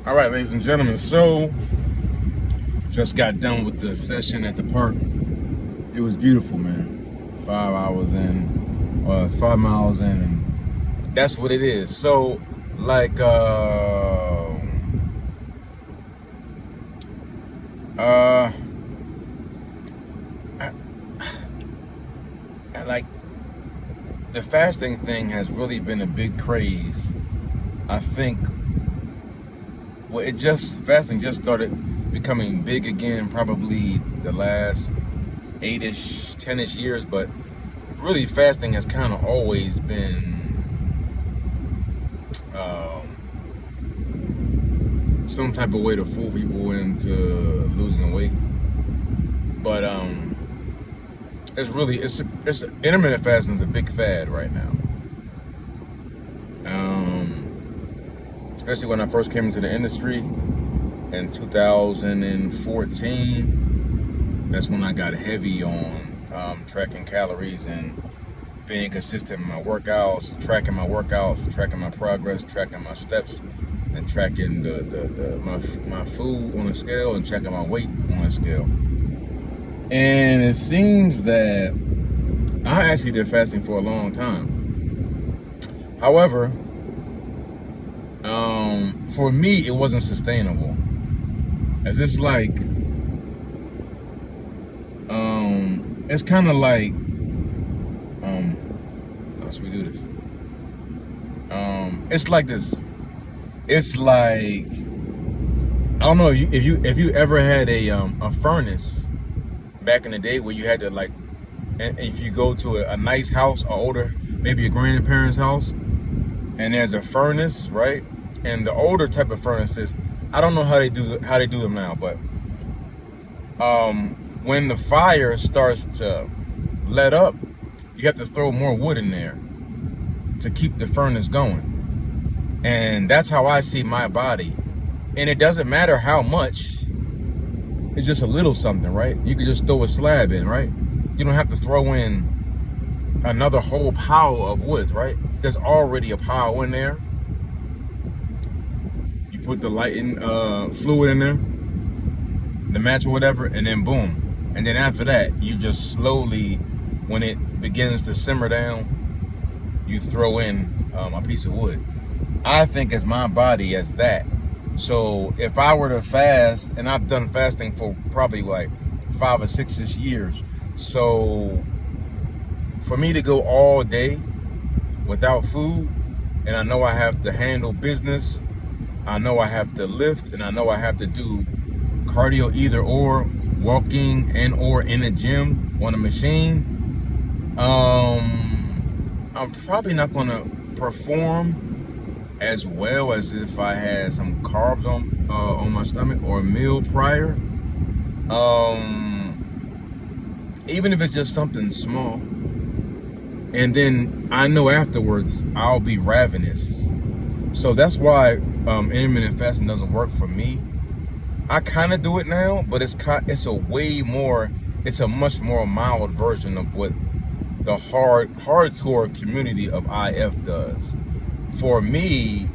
All right, ladies and gentlemen, so just got done with the session at the park. It was beautiful, man. 5 hours in, 5 miles in, and that's what it is. So, like, like the fasting thing has really been a big craze. I think fasting just started becoming big again, probably the last 8-ish, 10-ish years, but really fasting has kind of always been some type of way to fool people into losing weight. But it's intermittent fasting is a big fad right now. Especially when I first came into the industry in 2014. That's when I got heavy on tracking calories and being consistent in my workouts, tracking my progress, tracking my steps, and tracking my food on a scale and checking my weight on a scale. And it seems that I actually did fasting for a long time. However, for me, it wasn't sustainable. As it's like, it's kind of like, how should we do this? It's like this. It's like, I don't know if you ever had a furnace back in the day where you had to, like, and if you go to a nice house, or older, maybe a grandparent's house, and there's a furnace, right? And the older type of furnaces, I don't know how they do them now, but when the fire starts to let up, you have to throw more wood in there to keep the furnace going. And that's how I see my body. And it doesn't matter how much, it's just a little something, right? You could just throw a slab in, right? You don't have to throw in another whole pile of wood, right? There's already a pile in there. You put the lighting fluid in there, the match or whatever, and then boom. And then after that, you just slowly, when it begins to simmer down, you throw in a piece of wood. I think as my body as that. So if I were to fast, and I've done fasting for probably like 5 or 6 years, so for me to go all day without food, and I know I have to handle business, I know I have to lift, and I know I have to do cardio, either or, walking and or in a gym on a machine, I'm probably not going to perform as well as if I had some carbs on my stomach or a meal prior. Even if it's just something small. And then I know afterwards I'll be ravenous. So that's why intermittent fasting doesn't work for me. I kind of do it now, but it's a much more mild version of what the hardcore community of IF does. For me,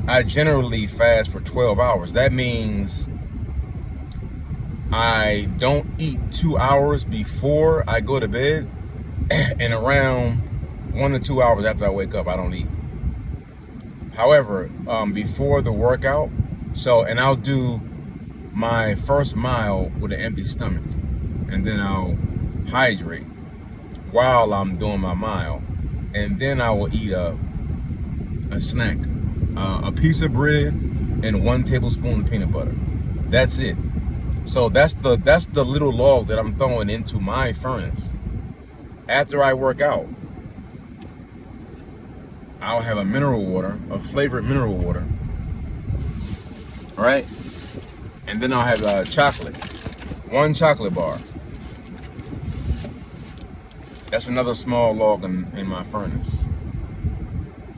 I generally fast for 12 hours. That means I don't eat 2 hours before I go to bed, and around 1 to 2 hours after I wake up, I don't eat. However, before the workout, and I'll do my first mile with an empty stomach, and then I'll hydrate while I'm doing my mile, and then I will eat a snack, a piece of bread and 1 tablespoon of peanut butter. That's it. So that's the little log that I'm throwing into my furnace. After I work out, I'll have a mineral water, a flavored mineral water, all right? And then I'll have chocolate, 1 chocolate bar. That's another small log in my furnace.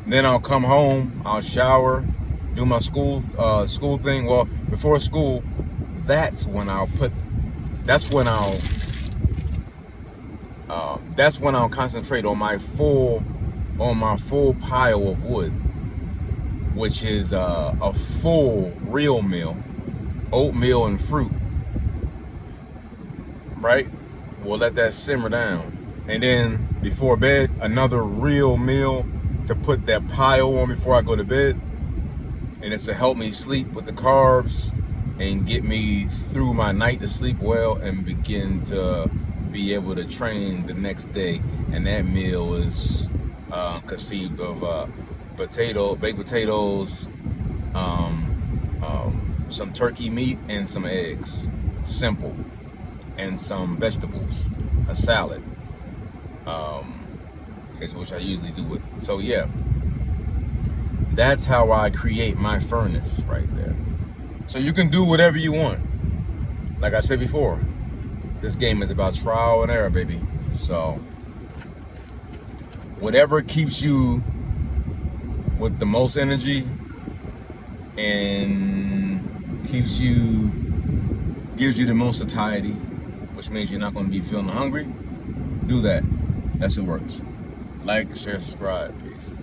Then I'll come home, I'll shower, do my school thing. Well, before school, that's when I'll concentrate on my full pile of wood. which is a full real meal, oatmeal and fruit, right? We'll let that simmer down. And then before bed, another real meal to put that pile on before I go to bed. And it's to help me sleep with the carbs and get me through my night to sleep well and begin to be able to train the next day. And that meal is conceived of baked potatoes, some turkey meat, and some eggs. Simple. And some vegetables, a salad, is which I usually do with it. So yeah, that's how I create my furnace right there. So you can do whatever you want. Like I said before, this game is about trial and error, baby. So whatever keeps you with the most energy and gives you the most satiety, which means you're not going to be feeling hungry, do that. That's what works. Like, share, subscribe. Peace.